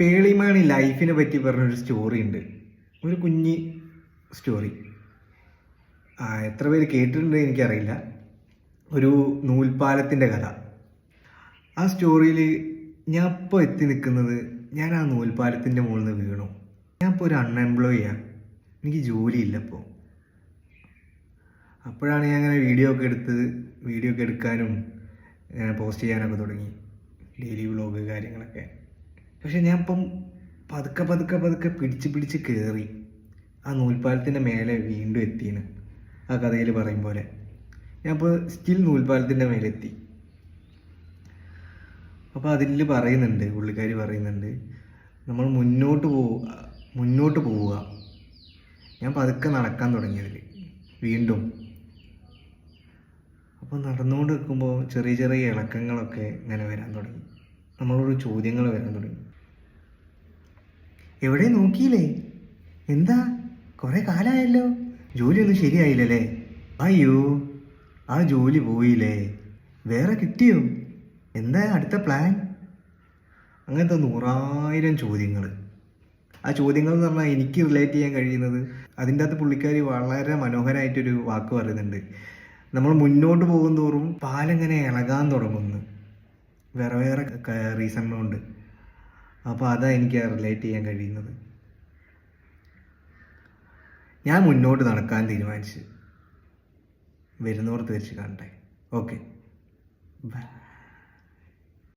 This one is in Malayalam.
പേളിമാണി ലൈഫിനെ പറ്റി പറഞ്ഞൊരു സ്റ്റോറി ഉണ്ട്, ഒരു കുഞ്ഞി സ്റ്റോറി. എത്ര പേര് കേട്ടിട്ടുണ്ട് എനിക്കറിയില്ല. ഒരു നൂൽപ്പാലത്തിൻ്റെ കഥ. ആ സ്റ്റോറിയിൽ ഞാൻ ഇപ്പോൾ എത്തി നിൽക്കുന്നത്, ഞാൻ ആ നൂൽപ്പാലത്തിൻ്റെ മുകളിൽ നിന്ന് വീണു. ഞാൻ ഇപ്പോൾ ഒരു അൺഎംപ്ലോയിയാണ്, എനിക്ക് ജോലിയില്ല ഇപ്പോൾ. അപ്പോഴാണ് ഞാൻ അങ്ങനെ വീഡിയോ ഒക്കെ എടുക്കാനും പോസ്റ്റ് ചെയ്യാനൊക്കെ തുടങ്ങി, ഡെയിലി വ്ളോഗ് കാര്യങ്ങളൊക്കെ. പക്ഷെ ഞാൻ ഇപ്പം പതുക്കെ പിടിച്ച് കയറി ആ നൂൽപ്പാലത്തിൻ്റെ മേലെ വീണ്ടും എത്തിയാണ്. ആ കഥയിൽ പറയും പോലെ ഞാൻ ഇപ്പോൾ സ്റ്റിൽ നൂൽപ്പാലത്തിൻ്റെ മേലെ എത്തി. അപ്പോൾ അതിൽ പറയുന്നുണ്ട്, പുള്ളിക്കാരി പറയുന്നുണ്ട്, നമ്മൾ മുന്നോട്ട് പോവുക. ഞാൻ പതുക്കെ നടക്കാൻ തുടങ്ങിയതിൽ വീണ്ടും. അപ്പോൾ നടന്നുകൊണ്ട് നിൽക്കുമ്പോൾ ചെറിയ ഇളക്കങ്ങളൊക്കെ ഇങ്ങനെ വരാൻ തുടങ്ങി. നമ്മളോട് ചോദ്യങ്ങൾ വരാൻ തുടങ്ങി. എവിടെ നോക്കിയില്ലേ? എന്താ കുറേ കാലമായല്ലോ, ജോലിയൊന്നും ശരിയായില്ലല്ലേ? അയ്യോ, ആ ജോലി പോയില്ലേ? വേറെ കിട്ടിയോ? എന്താ അടുത്ത പ്ലാൻ? അങ്ങനത്തെ 100,000 ചോദ്യങ്ങൾ. ആ ചോദ്യങ്ങൾ എന്ന് പറഞ്ഞാൽ എനിക്ക് റിലേറ്റ് ചെയ്യാൻ കഴിയുന്നത്, അതിൻ്റെ അകത്ത് പുള്ളിക്കാരി വളരെ മനോഹരമായിട്ടൊരു വാക്ക് പറയുന്നുണ്ട്. നമ്മൾ മുന്നോട്ട് പോകും തോറും പാലിങ്ങനെ ഇളകാൻ തുടങ്ങുന്നു, വേറെ റീസണുണ്ട്. അപ്പോൾ അതാ എനിക്ക് റിലേറ്റ് ചെയ്യാൻ കഴിയുന്നത്. ഞാൻ മുന്നോട്ട് നടക്കാൻ തീരുമാനിച്ച്, വരുന്നോർത്ത് വെച്ച് കാണട്ടെ. Okay, by.